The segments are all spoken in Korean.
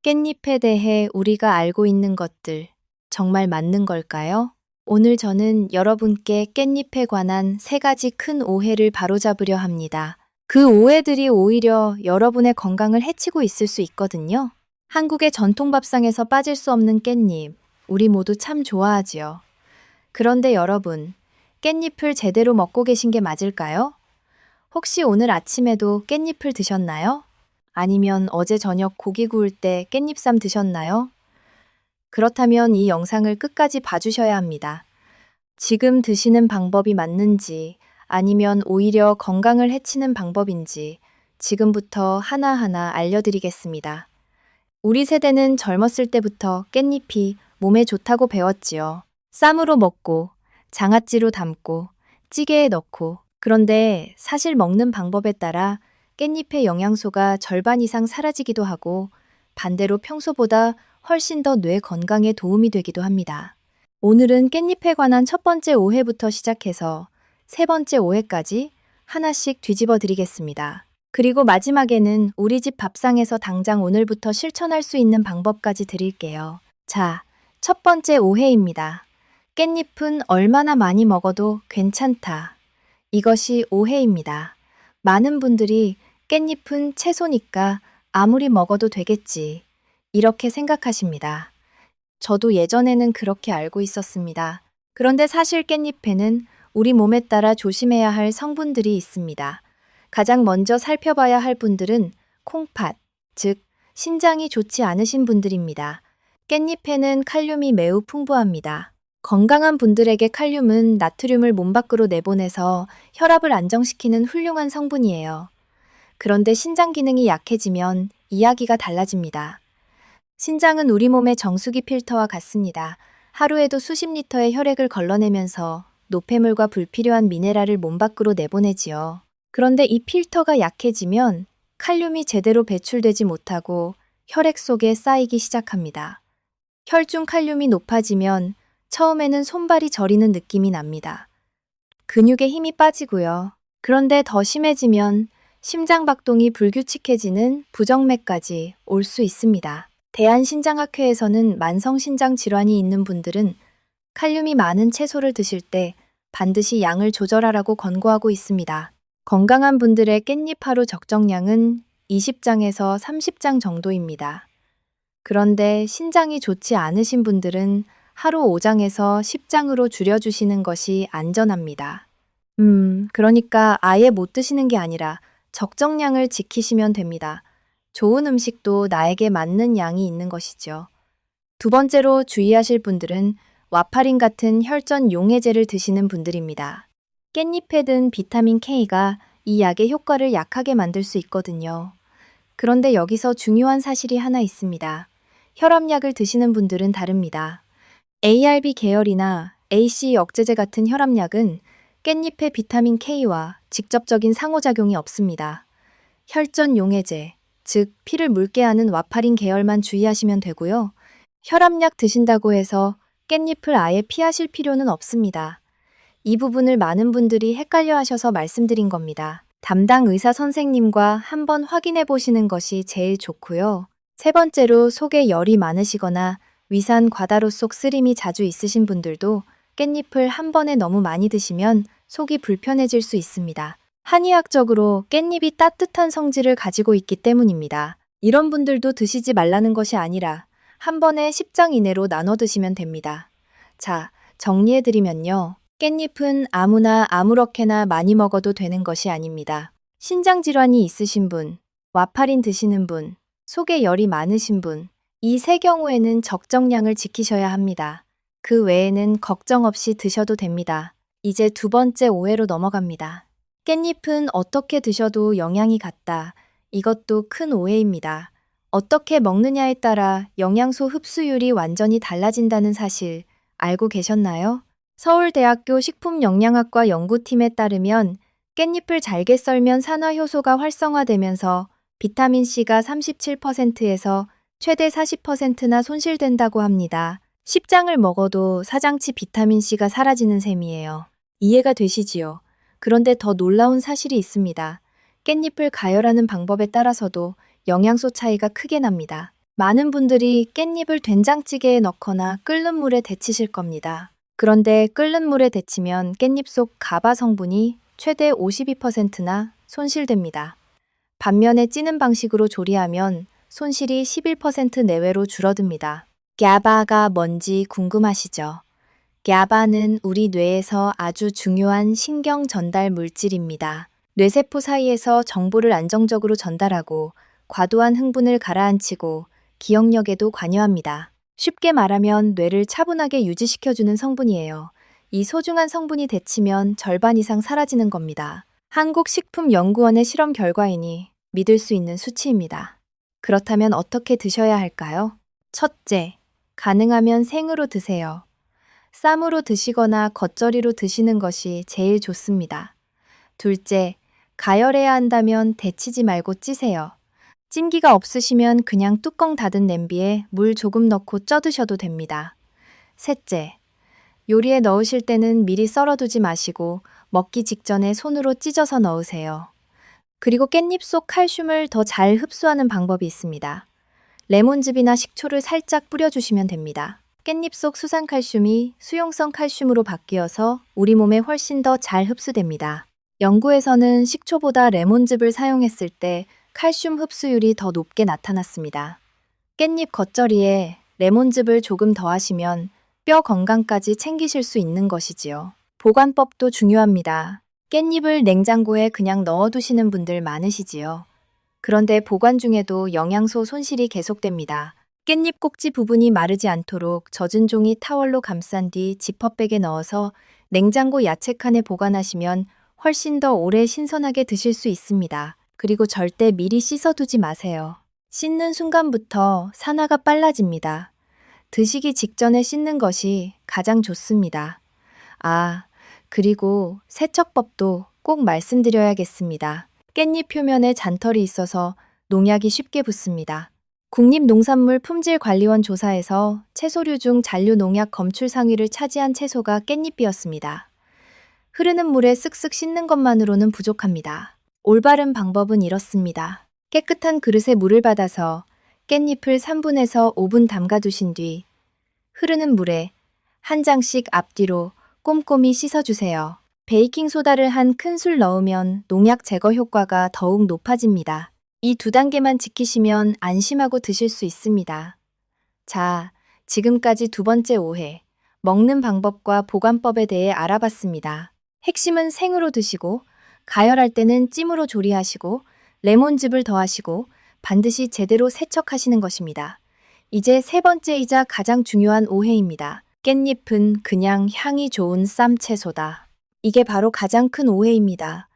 깻잎에 대해 우리가 알고 있는 것들 정말 맞는 걸까요? 오늘 저는 여러분께 깻잎에 관한 3가지 큰 오해를 바로잡으려 합니다. 그 오해들이 오히려 여러분의 건강을 해치고 있을 수 있거든요. 한국의 전통 밥상에서 빠질 수 없는 깻잎, 우리 모두 참 좋아하지요. 그런데 여러분, 깻잎을 제대로 먹고 계신 게 맞을까요? 혹시 오늘 아침에도 깻잎을 드셨나요? 아니면 어제 저녁 고기 구울 때 깻잎쌈 드셨나요? 그렇다면 이 영상을 끝까지 봐주셔야 합니다. 지금 드시는 방법이 맞는지 아니면 오히려 건강을 해치는 방법인지 지금부터 하나하나 알려드리겠습니다. 우리 세대는 젊었을 때부터 깻잎이 몸에 좋다고 배웠지요. 쌈으로 먹고, 장아찌로 담고, 찌개에 넣고. 그런데 사실 먹는 방법에 따라 깻잎의 영양소가 절반 이상 사라지기도 하고 반대로 평소보다 훨씬 더 뇌 건강에 도움이 되기도 합니다. 오늘은 깻잎에 관한 첫 번째 오해부터 시작해서 3번째 오해까지 하나씩 뒤집어 드리겠습니다. 그리고 마지막에는 우리 집 밥상에서 당장 오늘부터 실천할 수 있는 방법까지 드릴게요. 자, 첫 번째 오해입니다. 깻잎은 얼마나 많이 먹어도 괜찮다. 이것이 오해입니다. 많은 분들이 깻잎은 채소니까 아무리 먹어도 되겠지. 이렇게 생각하십니다. 저도 예전에는 그렇게 알고 있었습니다. 그런데 사실 깻잎에는 우리 몸에 따라 조심해야 할 성분들이 있습니다. 가장 먼저 살펴봐야 할 분들은 콩팥, 즉 신장이 좋지 않으신 분들입니다. 깻잎에는 칼륨이 매우 풍부합니다. 건강한 분들에게 칼륨은 나트륨을 몸 밖으로 내보내서 혈압을 안정시키는 훌륭한 성분이에요. 그런데 신장 기능이 약해지면 이야기가 달라집니다. 신장은 우리 몸의 정수기 필터와 같습니다. 하루에도 수십 리터의 혈액을 걸러내면서 노폐물과 불필요한 미네랄을 몸 밖으로 내보내지요. 그런데 이 필터가 약해지면 칼륨이 제대로 배출되지 못하고 혈액 속에 쌓이기 시작합니다. 혈중 칼륨이 높아지면 처음에는 손발이 저리는 느낌이 납니다. 근육에 힘이 빠지고요. 그런데 더 심해지면 심장박동이 불규칙해지는 부정맥까지 올 수 있습니다. 대한신장학회에서는 만성신장 질환이 있는 분들은 칼륨이 많은 채소를 드실 때 반드시 양을 조절하라고 권고하고 있습니다. 건강한 분들의 깻잎 하루 적정량은 20장에서 30장 정도입니다. 그런데 신장이 좋지 않으신 분들은 하루 5장에서 10장으로 줄여주시는 것이 안전합니다. 그러니까 아예 못 드시는 게 아니라 적정량을 지키시면 됩니다. 좋은 음식도 나에게 맞는 양이 있는 것이죠. 두 번째로 주의하실 분들은 와파린 같은 혈전 용해제를 드시는 분들입니다. 깻잎에 든 비타민 K가 이 약의 효과를 약하게 만들 수 있거든요. 그런데 여기서 중요한 사실이 하나 있습니다. 혈압약을 드시는 분들은 다릅니다. ARB 계열이나 AC 억제제 같은 혈압약은 깻잎의 비타민 K와 직접적인 상호작용이 없습니다. 혈전 용해제, 즉 피를 묽게 하는 와파린 계열만 주의하시면 되고요. 혈압약 드신다고 해서 깻잎을 아예 피하실 필요는 없습니다. 이 부분을 많은 분들이 헷갈려 하셔서 말씀드린 겁니다. 담당 의사 선생님과 한번 확인해 보시는 것이 제일 좋고요. 3번째로 속에 열이 많으시거나 위산 과다로 속 쓰림이 자주 있으신 분들도 깻잎을 한 번에 너무 많이 드시면 속이 불편해질 수 있습니다. 한의학적으로 깻잎이 따뜻한 성질을 가지고 있기 때문입니다. 이런 분들도 드시지 말라는 것이 아니라 한 번에 10장 이내로 나눠 드시면 됩니다. 자, 정리해드리면요. 깻잎은 아무나 아무렇게나 많이 먹어도 되는 것이 아닙니다. 신장질환이 있으신 분, 와파린 드시는 분, 속에 열이 많으신 분, 이 3경우에는 적정량을 지키셔야 합니다. 그 외에는 걱정 없이 드셔도 됩니다. 이제 2번째 오해로 넘어갑니다. 깻잎은 어떻게 드셔도 영양이 같다. 이것도 큰 오해입니다. 어떻게 먹느냐에 따라 영양소 흡수율이 완전히 달라진다는 사실 알고 계셨나요? 서울대학교 식품영양학과 연구팀에 따르면 깻잎을 잘게 썰면 산화효소가 활성화되면서 비타민C가 37%에서 최대 40%나 손실된다고 합니다. 10장을 먹어도 사장치 비타민C가 사라지는 셈이에요. 이해가 되시지요? 그런데 더 놀라운 사실이 있습니다. 깻잎을 가열하는 방법에 따라서도 영양소 차이가 크게 납니다. 많은 분들이 깻잎을 된장찌개에 넣거나 끓는 물에 데치실 겁니다. 그런데 끓는 물에 데치면 깻잎 속 가바 성분이 최대 52%나 손실됩니다. 반면에 찌는 방식으로 조리하면 손실이 11% 내외로 줄어듭니다. GABA가 뭔지 궁금하시죠? GABA는 우리 뇌에서 아주 중요한 신경 전달 물질입니다. 뇌세포 사이에서 정보를 안정적으로 전달하고 과도한 흥분을 가라앉히고 기억력에도 관여합니다. 쉽게 말하면 뇌를 차분하게 유지시켜주는 성분이에요. 이 소중한 성분이 데치면 절반 이상 사라지는 겁니다. 한국식품연구원의 실험 결과이니 믿을 수 있는 수치입니다. 그렇다면 어떻게 드셔야 할까요? 첫째, 가능하면 생으로 드세요. 쌈으로 드시거나 겉절이로 드시는 것이 제일 좋습니다. 둘째, 가열해야 한다면 데치지 말고 찌세요. 찜기가 없으시면 그냥 뚜껑 닫은 냄비에 물 조금 넣고 쪄 드셔도 됩니다. 셋째, 요리에 넣으실 때는 미리 썰어두지 마시고 먹기 직전에 손으로 찢어서 넣으세요. 그리고 깻잎 속 칼슘을 더 잘 흡수하는 방법이 있습니다. 레몬즙이나 식초를 살짝 뿌려주시면 됩니다. 깻잎 속 수산 칼슘이 수용성 칼슘으로 바뀌어서 우리 몸에 훨씬 더 잘 흡수됩니다. 연구에서는 식초보다 레몬즙을 사용했을 때 칼슘 흡수율이 더 높게 나타났습니다. 깻잎 겉절이에 레몬즙을 조금 더하시면 뼈 건강까지 챙기실 수 있는 것이지요. 보관법도 중요합니다. 깻잎을 냉장고에 그냥 넣어두시는 분들 많으시지요. 그런데 보관 중에도 영양소 손실이 계속됩니다. 깻잎 꼭지 부분이 마르지 않도록 젖은 종이 타월로 감싼 뒤 지퍼백에 넣어서 냉장고 야채칸에 보관하시면 훨씬 더 오래 신선하게 드실 수 있습니다. 그리고 절대 미리 씻어두지 마세요. 씻는 순간부터 산화가 빨라집니다. 드시기 직전에 씻는 것이 가장 좋습니다. 그리고 세척법도 꼭 말씀드려야겠습니다. 깻잎 표면에 잔털이 있어서 농약이 쉽게 붙습니다. 국립농산물품질관리원 조사에서 채소류 중 잔류 농약 검출 상위를 차지한 채소가 깻잎이었습니다. 흐르는 물에 쓱쓱 씻는 것만으로는 부족합니다. 올바른 방법은 이렇습니다. 깨끗한 그릇에 물을 받아서 깻잎을 3분에서 5분 담가두신 뒤 흐르는 물에 한 장씩 앞뒤로 꼼꼼히 씻어주세요. 베이킹소다를 한 큰술 넣으면 농약 제거 효과가 더욱 높아집니다. 이 두 단계만 지키시면 안심하고 드실 수 있습니다. 자, 지금까지 두 번째 오해, 먹는 방법과 보관법에 대해 알아봤습니다. 핵심은 생으로 드시고, 가열할 때는 찜으로 조리하시고, 레몬즙을 더하시고, 반드시 제대로 세척하시는 것입니다. 이제 세 번째이자 가장 중요한 오해입니다. 깻잎은 그냥 향이 좋은 쌈채소다. 이게 바로 가장 큰 오해입니다.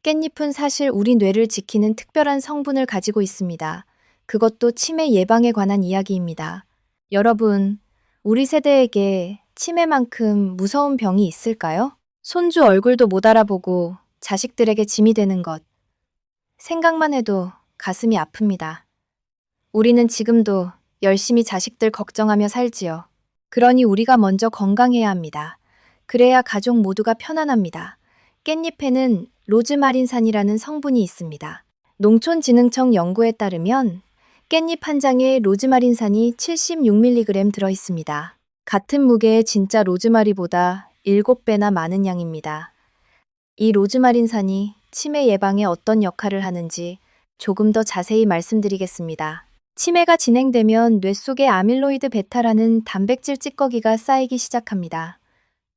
깻잎은 사실 우리 뇌를 지키는 특별한 성분을 가지고 있습니다. 그것도 치매 예방에 관한 이야기입니다. 여러분, 우리 세대에게 치매만큼 무서운 병이 있을까요? 손주 얼굴도 못 알아보고 자식들에게 짐이 되는 것. 생각만 해도 가슴이 아픕니다. 우리는 지금도 열심히 자식들 걱정하며 살지요. 그러니 우리가 먼저 건강해야 합니다. 그래야 가족 모두가 편안합니다. 깻잎에는 로즈마린산이라는 성분이 있습니다. 농촌진흥청 연구에 따르면 깻잎 한 장에 로즈마린산이 76mg 들어있습니다. 같은 무게의 진짜 로즈마리보다 7배나 많은 양입니다. 이 로즈마린산이 치매 예방에 어떤 역할을 하는지 조금 더 자세히 말씀드리겠습니다. 치매가 진행되면 뇌 속에 아밀로이드 베타라는 단백질 찌꺼기가 쌓이기 시작합니다.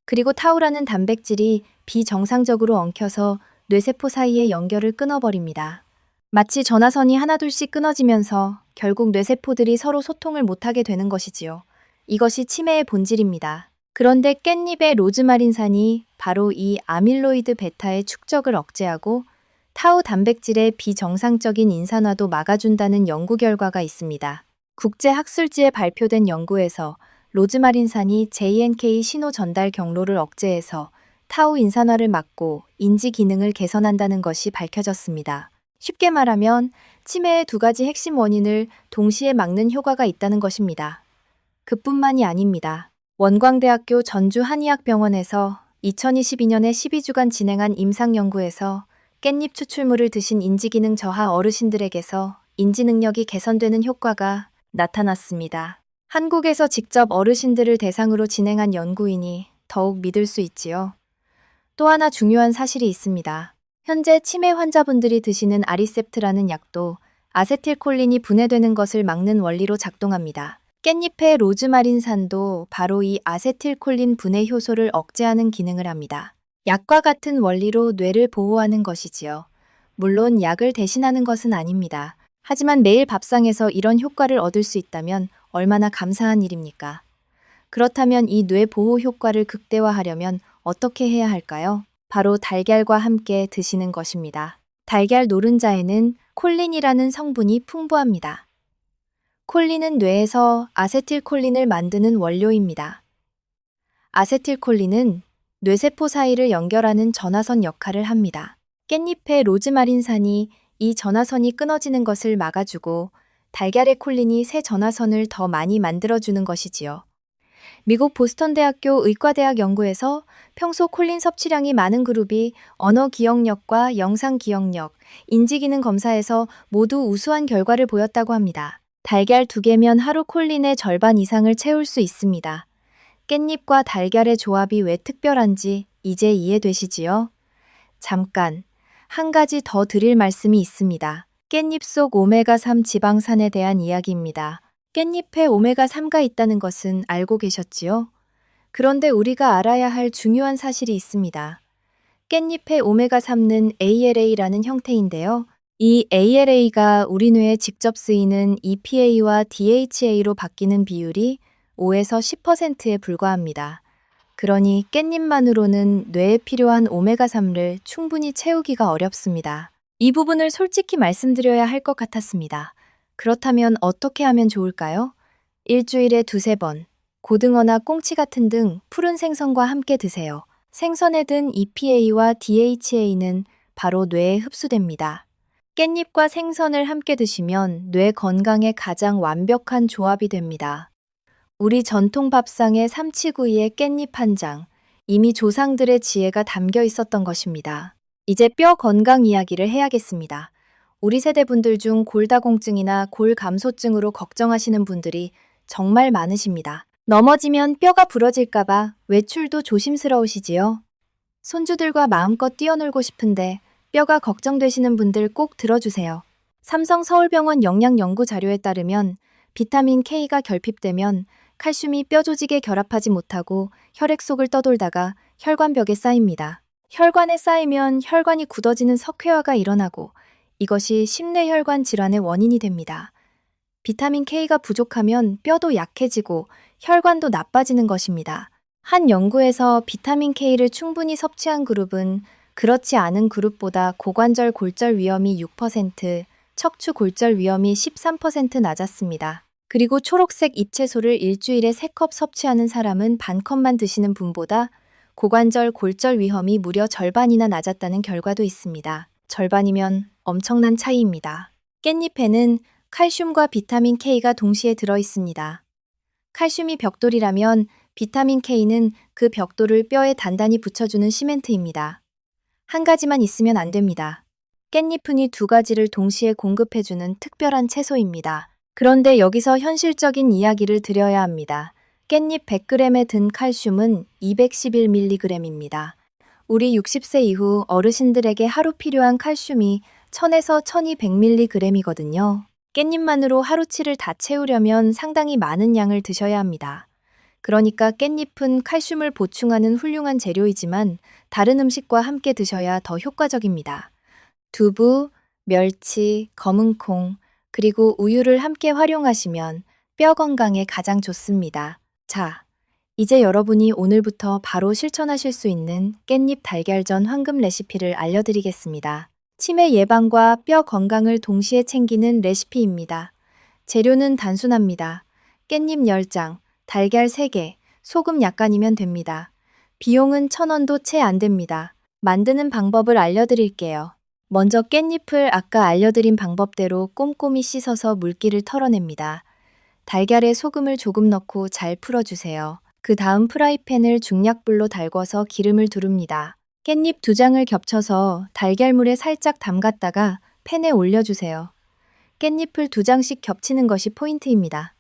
그리고 타우라는 단백질이 비정상적으로 엉켜서 뇌세포 사이의 연결을 끊어버립니다. 마치 전화선이 하나둘씩 끊어지면서 결국 뇌세포들이 서로 소통을 못하게 되는 것이지요. 이것이 치매의 본질입니다. 그런데 깻잎의 로즈마린산이 바로 이 아밀로이드 베타의 축적을 억제하고 타우 단백질의 비정상적인 인산화도 막아준다는 연구 결과가 있습니다. 국제학술지에 발표된 연구에서 로즈마린산이 JNK 신호 전달 경로를 억제해서 타우 인산화를 막고 인지 기능을 개선한다는 것이 밝혀졌습니다. 쉽게 말하면 치매의 두 가지 핵심 원인을 동시에 막는 효과가 있다는 것입니다. 그뿐만이 아닙니다. 원광대학교 전주한의학병원에서 2022년에 12주간 진행한 임상연구에서 깻잎 추출물을 드신 인지기능 저하 어르신들에게서 인지 능력이 개선되는 효과가 나타났습니다. 한국에서 직접 어르신들을 대상으로 진행한 연구이니 더욱 믿을 수 있지요. 또 하나 중요한 사실이 있습니다. 현재 치매 환자분들이 드시는 아리셉트라는 약도 아세틸콜린이 분해되는 것을 막는 원리로 작동합니다. 깻잎의 로즈마린산도 바로 이 아세틸콜린 분해 효소를 억제하는 기능을 합니다. 약과 같은 원리로 뇌를 보호하는 것이지요. 물론 약을 대신하는 것은 아닙니다. 하지만 매일 밥상에서 이런 효과를 얻을 수 있다면 얼마나 감사한 일입니까? 그렇다면 이 뇌 보호 효과를 극대화하려면 어떻게 해야 할까요? 바로 달걀과 함께 드시는 것입니다. 달걀 노른자에는 콜린이라는 성분이 풍부합니다. 콜린은 뇌에서 아세틸콜린을 만드는 원료입니다. 아세틸콜린은 뇌세포 사이를 연결하는 전화선 역할을 합니다. 깻잎의 로즈마린산이 이 전화선이 끊어지는 것을 막아주고 달걀의 콜린이 새 전화선을 더 많이 만들어주는 것이지요. 미국 보스턴대학교 의과대학 연구에서 평소 콜린 섭취량이 많은 그룹이 언어 기억력과 영상 기억력, 인지기능 검사에서 모두 우수한 결과를 보였다고 합니다. 달걀 2개면 하루 콜린의 절반 이상을 채울 수 있습니다. 깻잎과 달걀의 조합이 왜 특별한지 이제 이해되시지요? 잠깐, 한 가지 더 드릴 말씀이 있습니다. 깻잎 속 오메가3 지방산에 대한 이야기입니다. 깻잎에 오메가3가 있다는 것은 알고 계셨지요? 그런데 우리가 알아야 할 중요한 사실이 있습니다. 깻잎의 오메가3는 ALA라는 형태인데요. 이 ALA가 우리 뇌에 직접 쓰이는 EPA와 DHA로 바뀌는 비율이 5에서 10%에 불과합니다. 그러니 깻잎만으로는 뇌에 필요한 오메가3를 충분히 채우기가 어렵습니다. 이 부분을 솔직히 말씀드려야 할 것 같았습니다. 그렇다면 어떻게 하면 좋을까요? 일주일에 2~3번, 고등어나 꽁치 같은 등 푸른 생선과 함께 드세요. 생선에 든 EPA와 DHA는 바로 뇌에 흡수됩니다. 깻잎과 생선을 함께 드시면 뇌 건강에 가장 완벽한 조합이 됩니다. 우리 전통 밥상의 삼치구이에 깻잎 한 장, 이미 조상들의 지혜가 담겨 있었던 것입니다. 이제 뼈 건강 이야기를 해야겠습니다. 우리 세대 분들 중 골다공증이나 골감소증으로 걱정하시는 분들이 정말 많으십니다. 넘어지면 뼈가 부러질까봐 외출도 조심스러우시지요? 손주들과 마음껏 뛰어놀고 싶은데 뼈가 걱정되시는 분들 꼭 들어주세요. 삼성 서울병원 영양연구 자료에 따르면 비타민 K가 결핍되면 칼슘이 뼈 조직에 결합하지 못하고 혈액 속을 떠돌다가 혈관벽에 쌓입니다. 혈관에 쌓이면 혈관이 굳어지는 석회화가 일어나고 이것이 심내혈관 질환의 원인이 됩니다. 비타민 K가 부족하면 뼈도 약해지고 혈관도 나빠지는 것입니다. 한 연구에서 비타민 K를 충분히 섭취한 그룹은 그렇지 않은 그룹보다 고관절 골절 위험이 6%, 척추 골절 위험이 13% 낮았습니다. 그리고 초록색 잎채소를 일주일에 3컵 섭취하는 사람은 반컵만 드시는 분보다 고관절 골절 위험이 무려 절반이나 낮았다는 결과도 있습니다. 절반이면 엄청난 차이입니다. 깻잎에는 칼슘과 비타민 K가 동시에 들어 있습니다. 칼슘이 벽돌이라면 비타민 K는 그 벽돌을 뼈에 단단히 붙여주는 시멘트입니다. 한 가지만 있으면 안 됩니다. 깻잎은 이 2가지를 동시에 공급해주는 특별한 채소입니다. 그런데 여기서 현실적인 이야기를 드려야 합니다. 깻잎 100g에 든 칼슘은 211mg입니다. 우리 60세 이후 어르신들에게 하루 필요한 칼슘이 1000에서 1200mg이거든요. 깻잎만으로 하루치를 다 채우려면 상당히 많은 양을 드셔야 합니다. 그러니까 깻잎은 칼슘을 보충하는 훌륭한 재료이지만 다른 음식과 함께 드셔야 더 효과적입니다. 두부, 멸치, 검은콩, 그리고 우유를 함께 활용하시면 뼈 건강에 가장 좋습니다. 자, 이제 여러분이 오늘부터 바로 실천하실 수 있는 깻잎 달걀전 황금 레시피를 알려드리겠습니다. 치매 예방과 뼈 건강을 동시에 챙기는 레시피입니다. 재료는 단순합니다. 깻잎 10장, 달걀 3개, 소금 약간이면 됩니다. 비용은 1,000원도 채 안 됩니다. 만드는 방법을 알려드릴게요. 먼저 깻잎을 아까 알려드린 방법대로 꼼꼼히 씻어서 물기를 털어냅니다. 달걀에 소금을 조금 넣고 잘 풀어주세요. 그 다음 프라이팬을 중약불로 달궈서 기름을 두릅니다. 깻잎 2장을 겹쳐서 달걀물에 살짝 담갔다가 팬에 올려주세요. 깻잎을 2장씩 겹치는 것이 포인트입니다.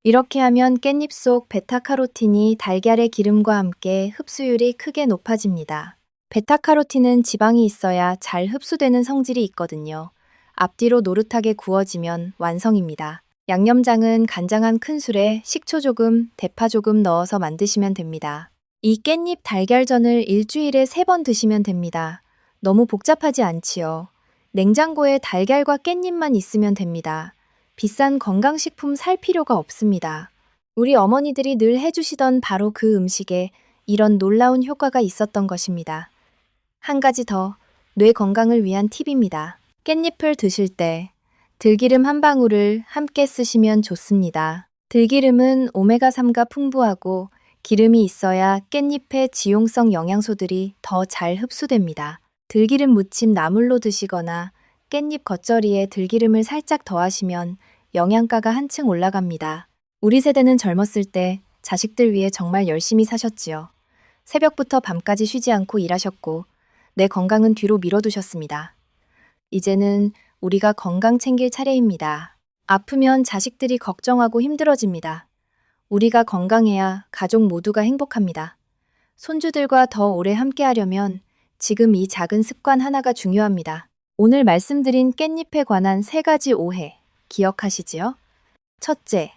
이렇게 하면 깻잎 속 베타카로틴이 달걀의 기름과 함께 흡수율이 크게 높아집니다. 베타카로틴은 지방이 있어야 잘 흡수되는 성질이 있거든요. 앞뒤로 노릇하게 구워지면 완성입니다. 양념장은 간장 한 큰술에 식초 조금, 대파 조금 넣어서 만드시면 됩니다. 이 깻잎 달걀전을 일주일에 3번 드시면 됩니다. 너무 복잡하지 않지요. 냉장고에 달걀과 깻잎만 있으면 됩니다. 비싼 건강식품 살 필요가 없습니다. 우리 어머니들이 늘 해주시던 바로 그 음식에 이런 놀라운 효과가 있었던 것입니다. 한 가지 더, 뇌 건강을 위한 팁입니다. 깻잎을 드실 때 들기름 한 방울을 함께 쓰시면 좋습니다. 들기름은 오메가3가 풍부하고 기름이 있어야 깻잎의 지용성 영양소들이 더 잘 흡수됩니다. 들기름 무침 나물로 드시거나 깻잎 겉절이에 들기름을 살짝 더하시면 영양가가 한층 올라갑니다. 우리 세대는 젊었을 때 자식들 위해 정말 열심히 사셨지요. 새벽부터 밤까지 쉬지 않고 일하셨고 내 건강은 뒤로 미뤄두셨습니다. 이제는 우리가 건강 챙길 차례입니다. 아프면 자식들이 걱정하고 힘들어집니다. 우리가 건강해야 가족 모두가 행복합니다. 손주들과 더 오래 함께하려면 지금 이 작은 습관 하나가 중요합니다. 오늘 말씀드린 깻잎에 관한 3가지 오해 기억하시지요? 첫째,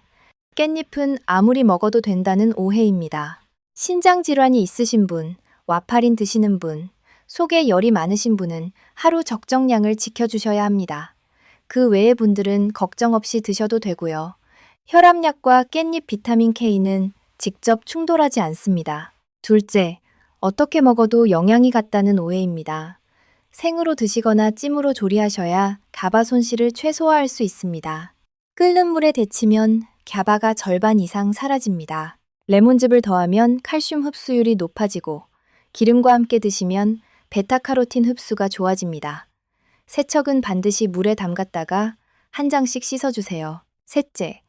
깻잎은 아무리 먹어도 된다는 오해입니다. 신장 질환이 있으신 분, 와파린 드시는 분, 속에 열이 많으신 분은 하루 적정량을 지켜주셔야 합니다. 그 외의 분들은 걱정 없이 드셔도 되고요. 혈압약과 깻잎 비타민 K는 직접 충돌하지 않습니다. 둘째, 어떻게 먹어도 영양이 같다는 오해입니다. 생으로 드시거나 찜으로 조리하셔야 가바 손실을 최소화할 수 있습니다. 끓는 물에 데치면 갸바가 절반 이상 사라집니다. 레몬즙을 더하면 칼슘 흡수율이 높아지고 기름과 함께 드시면 베타카로틴 흡수가 좋아집니다. 세척은 반드시 물에 담갔다가 한 장씩 씻어주세요. 셋째,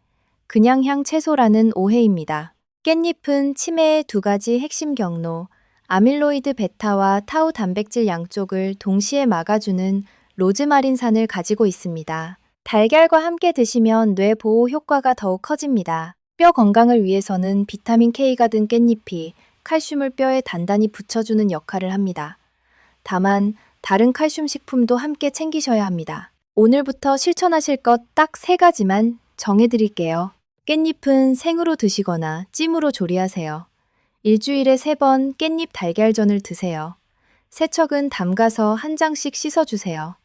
그냥 향 채소라는 오해입니다. 깻잎은 치매의 2가지 핵심 경로, 아밀로이드 베타와 타우 단백질 양쪽을 동시에 막아주는 로즈마린산을 가지고 있습니다. 달걀과 함께 드시면 뇌 보호 효과가 더욱 커집니다. 뼈 건강을 위해서는 비타민 K가 든 깻잎이 칼슘을 뼈에 단단히 붙여주는 역할을 합니다. 다만 다른 칼슘 식품도 함께 챙기셔야 합니다. 오늘부터 실천하실 것 딱 3가지만 정해드릴게요. 깻잎은 생으로 드시거나 찜으로 조리하세요. 일주일에 3번 깻잎 달걀전을 드세요. 세척은 담가서 한 장씩 씻어주세요.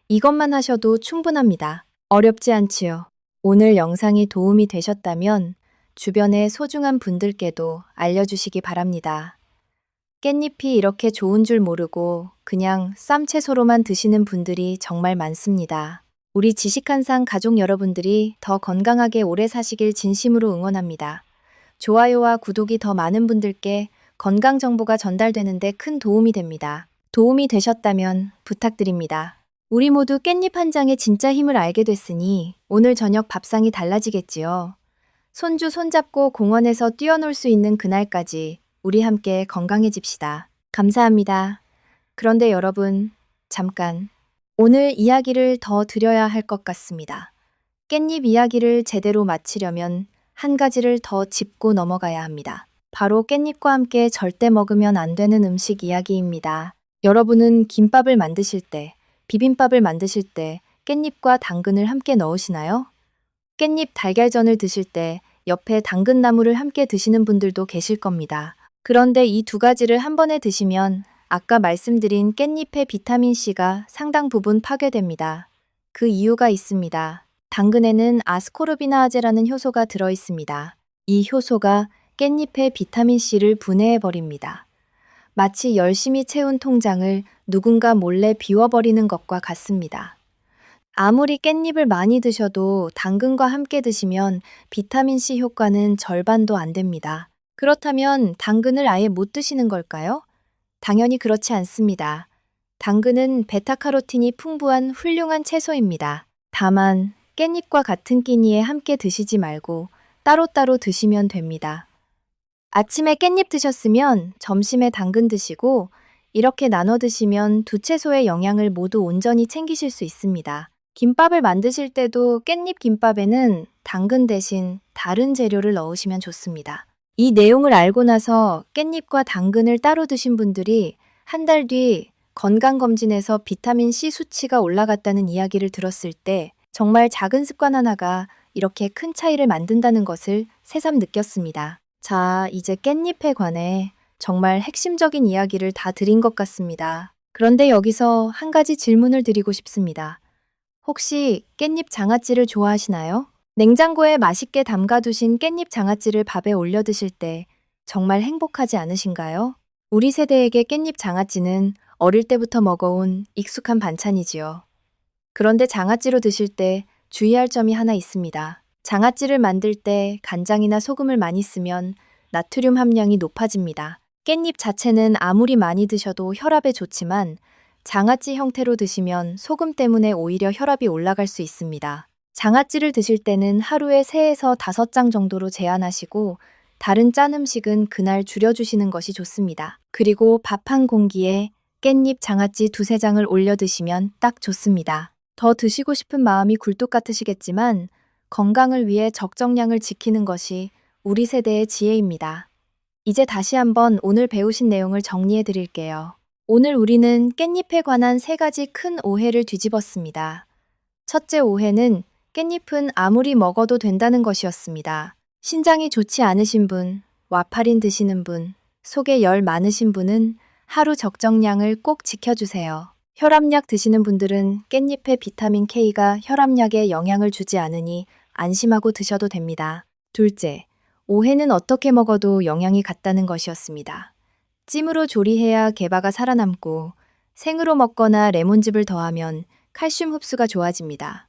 이것만 하셔도 충분합니다. 어렵지 않지요? 오늘 영상이 도움이 되셨다면 주변의 소중한 분들께도 알려주시기 바랍니다. 깻잎이 이렇게 좋은 줄 모르고 그냥 쌈채소로만 드시는 분들이 정말 많습니다. 우리 지식한상 가족 여러분들이 더 건강하게 오래 사시길 진심으로 응원합니다. 좋아요와 구독이 더 많은 분들께 건강 정보가 전달되는데 큰 도움이 됩니다. 도움이 되셨다면 부탁드립니다. 우리 모두 깻잎 한 장의 진짜 힘을 알게 됐으니 오늘 저녁 밥상이 달라지겠지요. 손주 손잡고 공원에서 뛰어놀 수 있는 그날까지 우리 함께 건강해집시다. 감사합니다. 그런데 여러분, 잠깐. 오늘 이야기를 더 드려야 할 것 같습니다. 깻잎 이야기를 제대로 마치려면 한 가지를 더 짚고 넘어가야 합니다. 바로 깻잎과 함께 절대 먹으면 안 되는 음식 이야기입니다. 여러분은 김밥을 만드실 때, 비빔밥을 만드실 때 깻잎과 당근을 함께 넣으시나요? 깻잎 달걀전을 드실 때 옆에 당근나물을 함께 드시는 분들도 계실 겁니다. 그런데 이 2가지를 한 번에 드시면 아까 말씀드린 깻잎의 비타민C가 상당 부분 파괴됩니다. 그 이유가 있습니다. 당근에는 아스코르비나아제라는 효소가 들어있습니다. 이 효소가 깻잎의 비타민C를 분해해버립니다. 마치 열심히 채운 통장을 누군가 몰래 비워버리는 것과 같습니다. 아무리 깻잎을 많이 드셔도 당근과 함께 드시면 비타민C 효과는 절반도 안 됩니다. 그렇다면 당근을 아예 못 드시는 걸까요? 당연히 그렇지 않습니다. 당근은 베타카로틴이 풍부한 훌륭한 채소입니다. 다만 깻잎과 같은 끼니에 함께 드시지 말고 따로따로 드시면 됩니다. 아침에 깻잎 드셨으면 점심에 당근 드시고 이렇게 나눠 드시면 2채소의 영양을 모두 온전히 챙기실 수 있습니다. 김밥을 만드실 때도 깻잎 김밥에는 당근 대신 다른 재료를 넣으시면 좋습니다. 이 내용을 알고 나서 깻잎과 당근을 따로 드신 분들이 한 달 뒤 건강검진에서 비타민C 수치가 올라갔다는 이야기를 들었을 때 정말 작은 습관 하나가 이렇게 큰 차이를 만든다는 것을 새삼 느꼈습니다. 자, 이제 깻잎에 관해 정말 핵심적인 이야기를 다 드린 것 같습니다. 그런데 여기서 한 가지 질문을 드리고 싶습니다. 혹시 깻잎 장아찌를 좋아하시나요? 냉장고에 맛있게 담가두신 깻잎 장아찌를 밥에 올려 드실 때 정말 행복하지 않으신가요? 우리 세대에게 깻잎 장아찌는 어릴 때부터 먹어온 익숙한 반찬이지요. 그런데 장아찌로 드실 때 주의할 점이 하나 있습니다. 장아찌를 만들 때 간장이나 소금을 많이 쓰면 나트륨 함량이 높아집니다. 깻잎 자체는 아무리 많이 드셔도 혈압에 좋지만 장아찌 형태로 드시면 소금 때문에 오히려 혈압이 올라갈 수 있습니다. 장아찌를 드실 때는 하루에 3에서 5장 정도로 제한하시고 다른 짠 음식은 그날 줄여주시는 것이 좋습니다. 그리고 밥 한 공기에 깻잎 장아찌 2~3장을 올려 드시면 딱 좋습니다. 더 드시고 싶은 마음이 굴뚝 같으시겠지만 건강을 위해 적정량을 지키는 것이 우리 세대의 지혜입니다. 이제 다시 한번 오늘 배우신 내용을 정리해 드릴게요. 오늘 우리는 깻잎에 관한 3가지 큰 오해를 뒤집었습니다. 첫째 오해는 깻잎은 아무리 먹어도 된다는 것이었습니다. 신장이 좋지 않으신 분, 와파린 드시는 분, 속에 열 많으신 분은 하루 적정량을 꼭 지켜주세요. 혈압약 드시는 분들은 깻잎의 비타민 K가 혈압약에 영향을 주지 않으니 안심하고 드셔도 됩니다. 둘째, 오해는 어떻게 먹어도 영양이 같다는 것이었습니다. 찜으로 조리해야 개바가 살아남고 생으로 먹거나 레몬즙을 더하면 칼슘 흡수가 좋아집니다.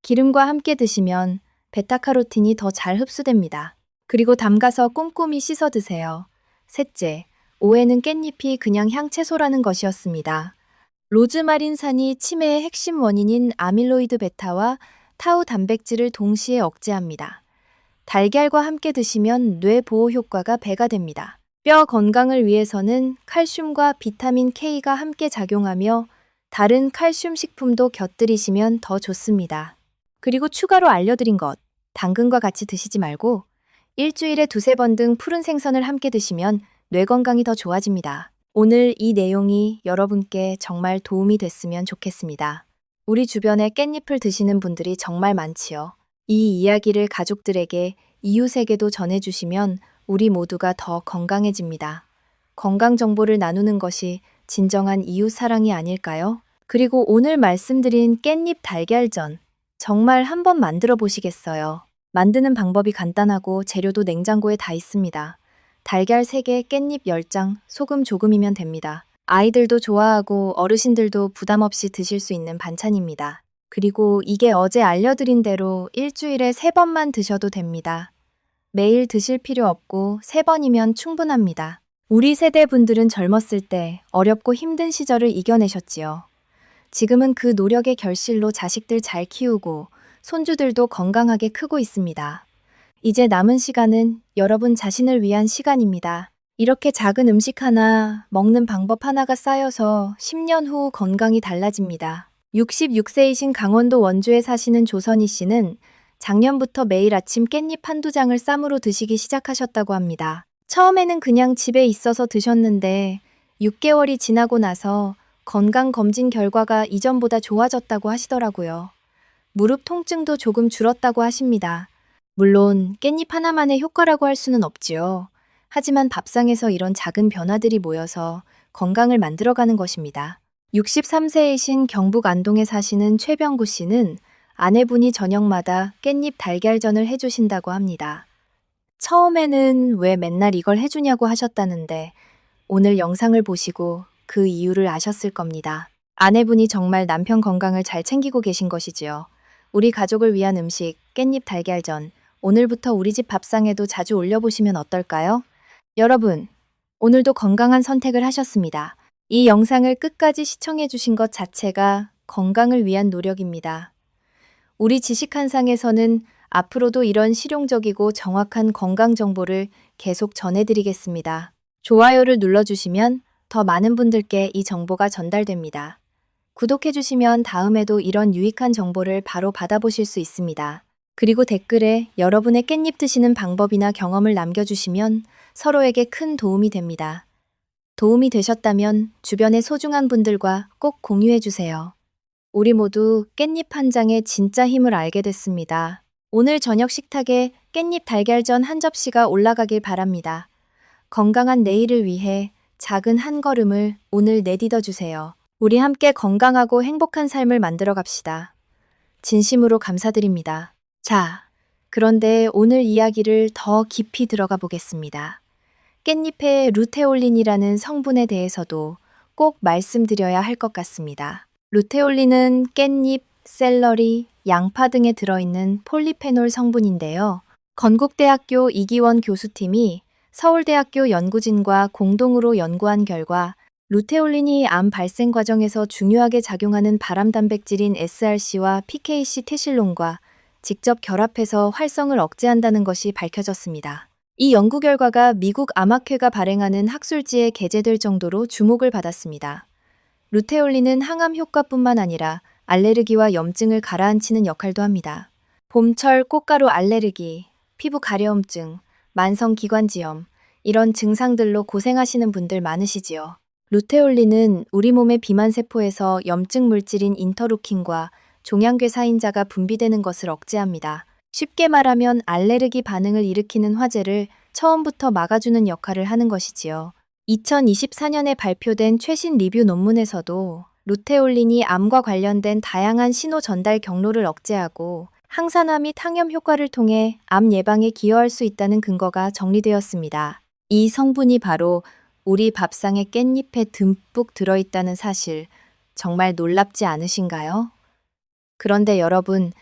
기름과 함께 드시면 베타카로틴이 더 잘 흡수됩니다. 그리고 담가서 꼼꼼히 씻어 드세요. 셋째, 오해는 깻잎이 그냥 향채소라는 것이었습니다. 로즈마린산이 치매의 핵심 원인인 아밀로이드 베타와 타우 단백질을 동시에 억제합니다. 달걀과 함께 드시면 뇌 보호 효과가 배가 됩니다. 뼈 건강을 위해서는 칼슘과 비타민 K가 함께 작용하며 다른 칼슘 식품도 곁들이시면 더 좋습니다. 그리고 추가로 알려드린 것, 당근과 같이 드시지 말고 일주일에 2~3번 등 푸른 생선을 함께 드시면 뇌 건강이 더 좋아집니다. 오늘 이 내용이 여러분께 정말 도움이 됐으면 좋겠습니다. 우리 주변에 깻잎을 드시는 분들이 정말 많지요. 이 이야기를 가족들에게, 이웃에게도 전해주시면 우리 모두가 더 건강해집니다. 건강 정보를 나누는 것이 진정한 이웃 사랑이 아닐까요? 그리고 오늘 말씀드린 깻잎 달걀전, 정말 한번 만들어 보시겠어요? 만드는 방법이 간단하고 재료도 냉장고에 다 있습니다. 달걀 3개, 깻잎 10장, 소금 조금이면 됩니다. 아이들도 좋아하고 어르신들도 부담 없이 드실 수 있는 반찬입니다. 그리고 이게 어제 알려드린 대로 일주일에 3번만 드셔도 됩니다. 매일 드실 필요 없고 3번이면 충분합니다. 우리 세대 분들은 젊었을 때 어렵고 힘든 시절을 이겨내셨지요. 지금은 그 노력의 결실로 자식들 잘 키우고 손주들도 건강하게 크고 있습니다. 이제 남은 시간은 여러분 자신을 위한 시간입니다. 이렇게 작은 음식 하나, 먹는 방법 하나가 쌓여서 10년 후 건강이 달라집니다. 66세이신 강원도 원주에 사시는 조선희 씨는 작년부터 매일 아침 깻잎 한두 장을 쌈으로 드시기 시작하셨다고 합니다. 처음에는 그냥 집에 있어서 드셨는데 6개월이 지나고 나서 건강검진 결과가 이전보다 좋아졌다고 하시더라고요. 무릎 통증도 조금 줄었다고 하십니다. 물론 깻잎 하나만의 효과라고 할 수는 없지요. 하지만 밥상에서 이런 작은 변화들이 모여서 건강을 만들어가는 것입니다. 63세이신 경북 안동에 사시는 최병구 씨는 아내분이 저녁마다 깻잎 달걀전을 해주신다고 합니다. 처음에는 왜 맨날 이걸 해주냐고 하셨다는데 오늘 영상을 보시고 그 이유를 아셨을 겁니다. 아내분이 정말 남편 건강을 잘 챙기고 계신 것이지요. 우리 가족을 위한 음식, 깻잎 달걀전, 오늘부터 우리 집 밥상에도 자주 올려보시면 어떨까요? 여러분, 오늘도 건강한 선택을 하셨습니다. 이 영상을 끝까지 시청해주신 것 자체가 건강을 위한 노력입니다. 우리 지식한상에서는 앞으로도 이런 실용적이고 정확한 건강 정보를 계속 전해드리겠습니다. 좋아요를 눌러주시면 더 많은 분들께 이 정보가 전달됩니다. 구독해주시면 다음에도 이런 유익한 정보를 바로 받아보실 수 있습니다. 그리고 댓글에 여러분의 깻잎 드시는 방법이나 경험을 남겨주시면 서로에게 큰 도움이 됩니다. 도움이 되셨다면 주변의 소중한 분들과 꼭 공유해주세요. 우리 모두 깻잎 한 장의 진짜 힘을 알게 됐습니다. 오늘 저녁 식탁에 깻잎 달걀전 한 접시가 올라가길 바랍니다. 건강한 내일을 위해 작은 한 걸음을 오늘 내딛어 주세요. 우리 함께 건강하고 행복한 삶을 만들어 갑시다. 진심으로 감사드립니다. 자, 그런데 오늘 이야기를 더 깊이 들어가 보겠습니다. 깻잎의 루테올린이라는 성분에 대해서도 꼭 말씀드려야 할 것 같습니다. 루테올린은 깻잎, 샐러리, 양파 등에 들어있는 폴리페놀 성분인데요. 건국대학교 이기원 교수팀이 서울대학교 연구진과 공동으로 연구한 결과 루테올린이 암 발생 과정에서 중요하게 작용하는 발암단백질인 SRC와 PKC 테실론과 직접 결합해서 활성을 억제한다는 것이 밝혀졌습니다. 이 연구 결과가 미국 암학회가 발행하는 학술지에 게재될 정도로 주목을 받았습니다. 루테올린은 항암 효과뿐만 아니라 알레르기와 염증을 가라앉히는 역할도 합니다. 봄철 꽃가루 알레르기, 피부 가려움증, 만성기관지염, 이런 증상들로 고생하시는 분들 많으시지요. 루테올린은 우리 몸의 비만세포에서 염증 물질인 인터루킨과 종양괴사인자가 분비되는 것을 억제합니다. 쉽게 말하면 알레르기 반응을 일으키는 화재를 처음부터 막아주는 역할을 하는 것이지요. 2024년에 발표된 최신 리뷰 논문에서도 루테올린이 암과 관련된 다양한 신호 전달 경로를 억제하고 항산화 및 항염 효과를 통해 암 예방에 기여할 수 있다는 근거가 정리되었습니다. 이 성분이 바로 우리 밥상의 깻잎에 듬뿍 들어있다는 사실, 정말 놀랍지 않으신가요? 그런데 여러분,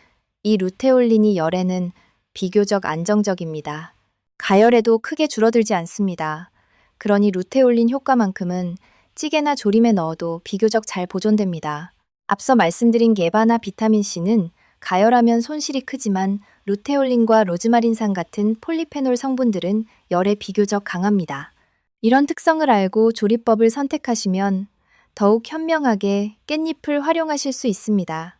이 루테올린이 열에는 비교적 안정적입니다. 가열에도 크게 줄어들지 않습니다. 그러니 루테올린 효과만큼은 찌개나 조림에 넣어도 비교적 잘 보존됩니다. 앞서 말씀드린 게바나 비타민C는 가열하면 손실이 크지만 루테올린과 로즈마린산 같은 폴리페놀 성분들은 열에 비교적 강합니다. 이런 특성을 알고 조리법을 선택하시면 더욱 현명하게 깻잎을 활용하실 수 있습니다.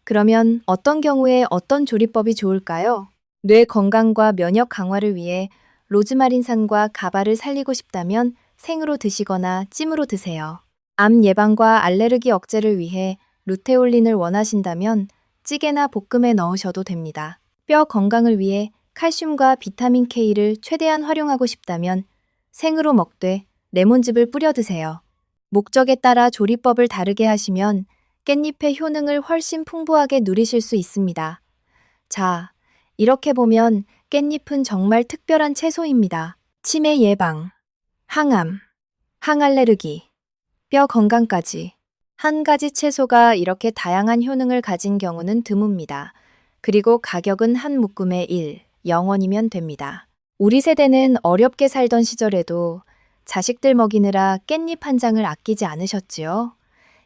그러면 어떤 경우에 어떤 조리법이 좋을까요? 뇌 건강과 면역 강화를 위해 로즈마린산과 가바를 살리고 싶다면 생으로 드시거나 찜으로 드세요. 암 예방과 알레르기 억제를 위해 루테올린을 원하신다면 찌개나 볶음에 넣으셔도 됩니다. 뼈 건강을 위해 칼슘과 비타민 K를 최대한 활용하고 싶다면 생으로 먹되 레몬즙을 뿌려 드세요. 목적에 따라 조리법을 다르게 하시면 깻잎의 효능을 훨씬 풍부하게 누리실 수 있습니다. 자, 이렇게 보면 깻잎은 정말 특별한 채소입니다. 치매 예방, 항암, 항알레르기, 뼈 건강까지 한 가지 채소가 이렇게 다양한 효능을 가진 경우는 드뭅니다. 그리고 가격은 한 묶음에 1, 0원이면 됩니다. 우리 세대는 어렵게 살던 시절에도 자식들 먹이느라 깻잎 한 장을 아끼지 않으셨지요?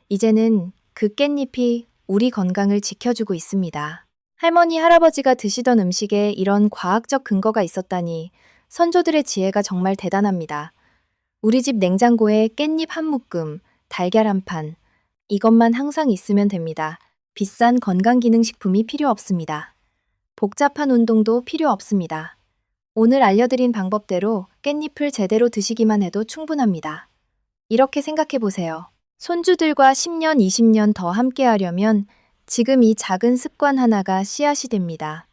이제는 그 깻잎이 우리 건강을 지켜주고 있습니다. 할머니, 할아버지가 드시던 음식에 이런 과학적 근거가 있었다니 선조들의 지혜가 정말 대단합니다. 우리 집 냉장고에 깻잎 한 묶음, 달걀 한 판, 이것만 항상 있으면 됩니다. 비싼 건강기능식품이 필요 없습니다. 복잡한 운동도 필요 없습니다. 오늘 알려드린 방법대로 깻잎을 제대로 드시기만 해도 충분합니다. 이렇게 생각해 보세요. 손주들과 10년, 20년 더 함께 하려면 지금 이 작은 습관 하나가 씨앗이 됩니다.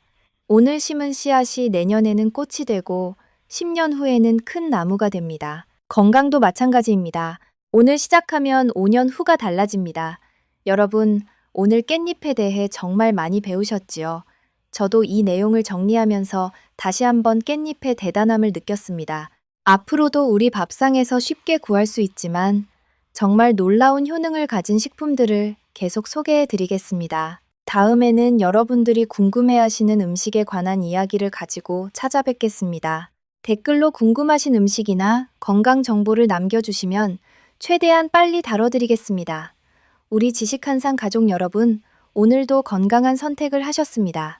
오늘 심은 씨앗이 내년에는 꽃이 되고 10년 후에는 큰 나무가 됩니다. 건강도 마찬가지입니다. 오늘 시작하면 5년 후가 달라집니다. 여러분, 오늘 깻잎에 대해 정말 많이 배우셨지요? 저도 이 내용을 정리하면서 다시 한번 깻잎의 대단함을 느꼈습니다. 앞으로도 우리 밥상에서 쉽게 구할 수 있지만 정말 놀라운 효능을 가진 식품들을 계속 소개해 드리겠습니다. 다음에는 여러분들이 궁금해하시는 음식에 관한 이야기를 가지고 찾아뵙겠습니다. 댓글로 궁금하신 음식이나 건강 정보를 남겨주시면 최대한 빨리 다뤄드리겠습니다. 우리 지식한상 가족 여러분, 오늘도 건강한 선택을 하셨습니다.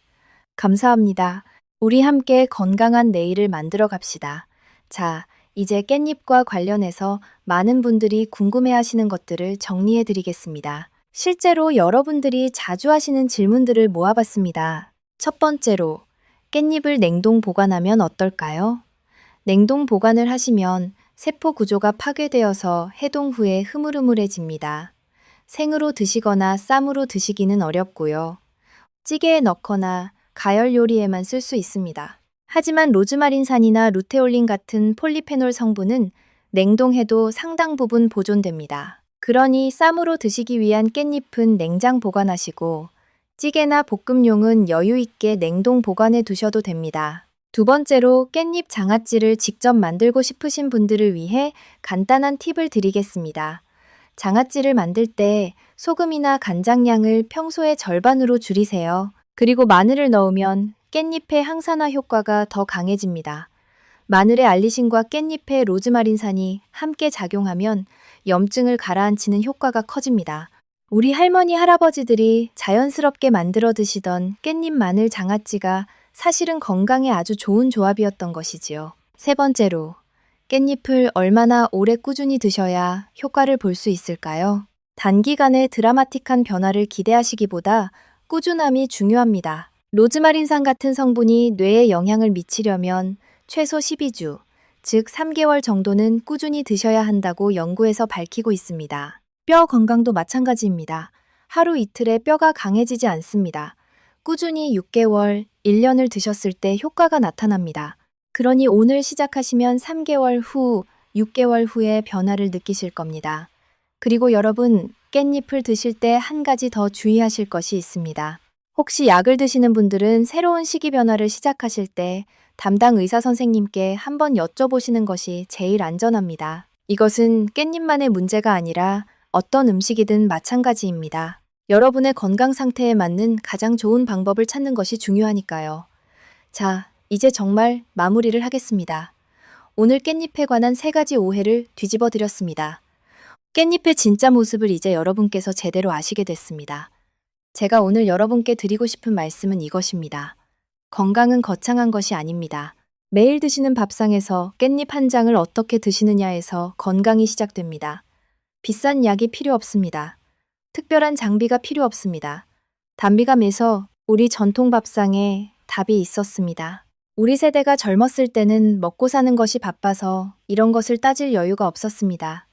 감사합니다. 우리 함께 건강한 내일을 만들어 갑시다. 자, 이제 깻잎과 관련해서 많은 분들이 궁금해하시는 것들을 정리해 드리겠습니다. 실제로 여러분들이 자주 하시는 질문들을 모아봤습니다. 첫 번째로, 깻잎을 냉동 보관하면 어떨까요? 냉동 보관을 하시면 세포 구조가 파괴되어서 해동 후에 흐물흐물해집니다. 생으로 드시거나 쌈으로 드시기는 어렵고요. 찌개에 넣거나 가열 요리에만 쓸 수 있습니다. 하지만 로즈마린산이나 루테올린 같은 폴리페놀 성분은 냉동해도 상당 부분 보존됩니다. 그러니 쌈으로 드시기 위한 깻잎은 냉장 보관하시고 찌개나 볶음용은 여유 있게 냉동 보관해 두셔도 됩니다. 두 번째로 깻잎 장아찌를 직접 만들고 싶으신 분들을 위해 간단한 팁을 드리겠습니다. 장아찌를 만들 때 소금이나 간장량을 평소의 절반으로 줄이세요. 그리고 마늘을 넣으면 깻잎의 항산화 효과가 더 강해집니다. 마늘의 알리신과 깻잎의 로즈마린산이 함께 작용하면 염증을 가라앉히는 효과가 커집니다. 우리 할머니, 할아버지들이 자연스럽게 만들어 드시던 깻잎 마늘 장아찌가 사실은 건강에 아주 좋은 조합이었던 것이지요. 세 번째로, 깻잎을 얼마나 오래 꾸준히 드셔야 효과를 볼 수 있을까요? 단기간에 드라마틱한 변화를 기대하시기보다 꾸준함이 중요합니다. 로즈마린산 같은 성분이 뇌에 영향을 미치려면 최소 12주, 즉 3개월 정도는 꾸준히 드셔야 한다고 연구에서 밝히고 있습니다. 뼈 건강도 마찬가지입니다. 하루 이틀에 뼈가 강해지지 않습니다. 꾸준히 6개월, 1년을 드셨을 때 효과가 나타납니다. 그러니 오늘 시작하시면 3개월 후, 6개월 후에 변화를 느끼실 겁니다. 그리고 여러분, 깻잎을 드실 때 한 가지 더 주의하실 것이 있습니다. 혹시 약을 드시는 분들은 새로운 식이 변화를 시작하실 때 담당 의사 선생님께 한번 여쭤보시는 것이 제일 안전합니다. 이것은 깻잎만의 문제가 아니라 어떤 음식이든 마찬가지입니다. 여러분의 건강 상태에 맞는 가장 좋은 방법을 찾는 것이 중요하니까요. 자, 이제 정말 마무리를 하겠습니다. 오늘 깻잎에 관한 3가지 오해를 뒤집어 드렸습니다. 깻잎의 진짜 모습을 이제 여러분께서 제대로 아시게 됐습니다. 제가 오늘 여러분께 드리고 싶은 말씀은 이것입니다. 건강은 거창한 것이 아닙니다. 매일 드시는 밥상에서 깻잎 한 장을 어떻게 드시느냐에서 건강이 시작됩니다. 비싼 약이 필요 없습니다. 특별한 장비가 필요 없습니다. 단비감에서 우리 전통 밥상에 답이 있었습니다. 우리 세대가 젊었을 때는 먹고 사는 것이 바빠서 이런 것을 따질 여유가 없었습니다.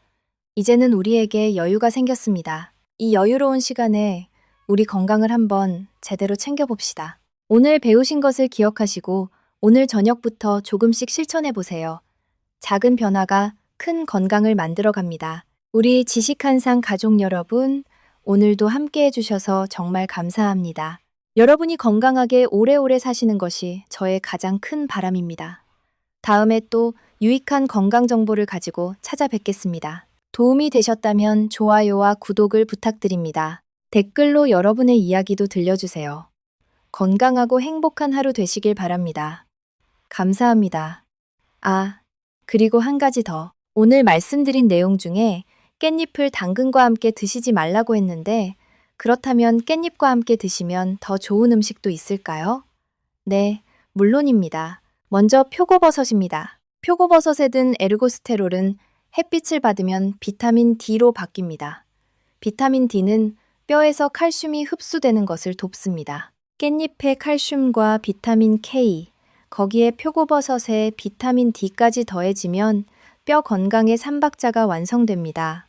이제는 우리에게 여유가 생겼습니다. 이 여유로운 시간에 우리 건강을 한번 제대로 챙겨봅시다. 오늘 배우신 것을 기억하시고 오늘 저녁부터 조금씩 실천해 보세요. 작은 변화가 큰 건강을 만들어 갑니다. 우리 지식한상 가족 여러분, 오늘도 함께 해주셔서 정말 감사합니다. 여러분이 건강하게 오래오래 사시는 것이 저의 가장 큰 바람입니다. 다음에 또 유익한 건강 정보를 가지고 찾아뵙겠습니다. 도움이 되셨다면 좋아요와 구독을 부탁드립니다. 댓글로 여러분의 이야기도 들려주세요. 건강하고 행복한 하루 되시길 바랍니다. 감사합니다. 아, 그리고 한 가지 더. 오늘 말씀드린 내용 중에 깻잎을 당근과 함께 드시지 말라고 했는데 그렇다면 깻잎과 함께 드시면 더 좋은 음식도 있을까요? 네, 물론입니다. 먼저 표고버섯입니다. 표고버섯에 든 에르고스테롤은 햇빛을 받으면 비타민 D로 바뀝니다. 비타민 D는 뼈에서 칼슘이 흡수되는 것을 돕습니다. 깻잎의 칼슘과 비타민 K, 거기에 표고버섯에 비타민 D까지 더해지면 뼈 건강의 3박자가 완성됩니다.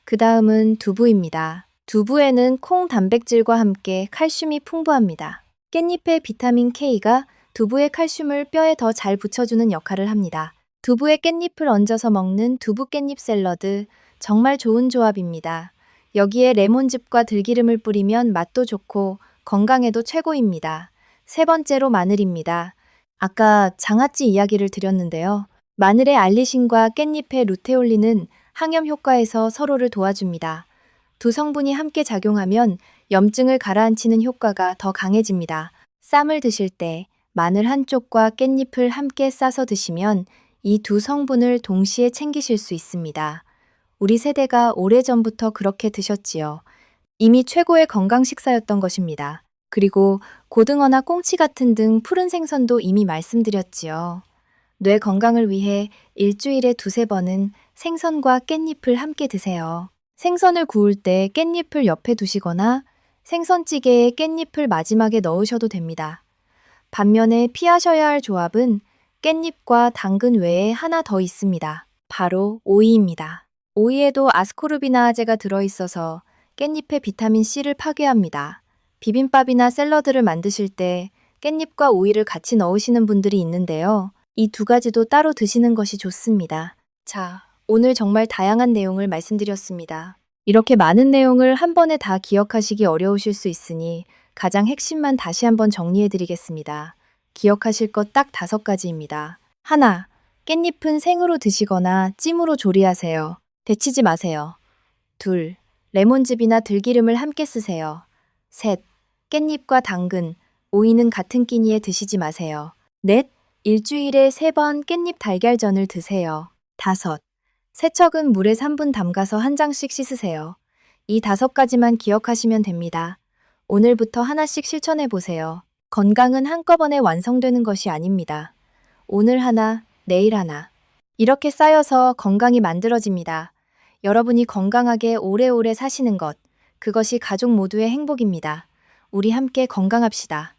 그 다음은 두부입니다. 두부에는 콩 단백질과 함께 칼슘이 풍부합니다. 깻잎의 비타민 K가 두부의 칼슘을 뼈에 더 잘 붙여주는 역할을 합니다. 두부에 깻잎을 얹어서 먹는 두부 깻잎 샐러드, 정말 좋은 조합입니다. 여기에 레몬즙과 들기름을 뿌리면 맛도 좋고 건강에도 최고입니다. 세 번째로 마늘입니다. 아까 장아찌 이야기를 드렸는데요. 마늘의 알리신과 깻잎의 루테올린은 항염 효과에서 서로를 도와줍니다. 두 성분이 함께 작용하면 염증을 가라앉히는 효과가 더 강해집니다. 쌈을 드실 때 마늘 한쪽과 깻잎을 함께 싸서 드시면 이 두 성분을 동시에 챙기실 수 있습니다. 우리 세대가 오래전부터 그렇게 드셨지요. 이미 최고의 건강 식사였던 것입니다. 그리고 고등어나 꽁치 같은 등 푸른 생선도 이미 말씀드렸지요. 뇌 건강을 위해 일주일에 2~3번은 생선과 깻잎을 함께 드세요. 생선을 구울 때 깻잎을 옆에 두시거나 생선찌개에 깻잎을 마지막에 넣으셔도 됩니다. 반면에 피하셔야 할 조합은 깻잎과 당근 외에 하나 더 있습니다. 바로 오이입니다. 오이에도 아스코르비나아제가 들어있어서 깻잎의 비타민C를 파괴합니다. 비빔밥이나 샐러드를 만드실 때 깻잎과 오이를 같이 넣으시는 분들이 있는데요. 이 두 가지도 따로 드시는 것이 좋습니다. 자, 오늘 정말 다양한 내용을 말씀드렸습니다. 이렇게 많은 내용을 한 번에 다 기억하시기 어려우실 수 있으니 가장 핵심만 다시 한번 정리해 드리겠습니다. 기억하실 것 딱 5가지입니다. 하나, 깻잎은 생으로 드시거나 찜으로 조리하세요. 데치지 마세요. 둘, 레몬즙이나 들기름을 함께 쓰세요. 셋, 깻잎과 당근, 오이는 같은 끼니에 드시지 마세요. 넷, 일주일에 3번 깻잎 달걀전을 드세요. 다섯, 세척은 물에 3분 담가서 한 장씩 씻으세요. 이 5가지만 기억하시면 됩니다. 오늘부터 하나씩 실천해 보세요. 건강은 한꺼번에 완성되는 것이 아닙니다. 오늘 하나, 내일 하나. 이렇게 쌓여서 건강이 만들어집니다. 여러분이 건강하게 오래오래 사시는 것, 그것이 가족 모두의 행복입니다. 우리 함께 건강합시다.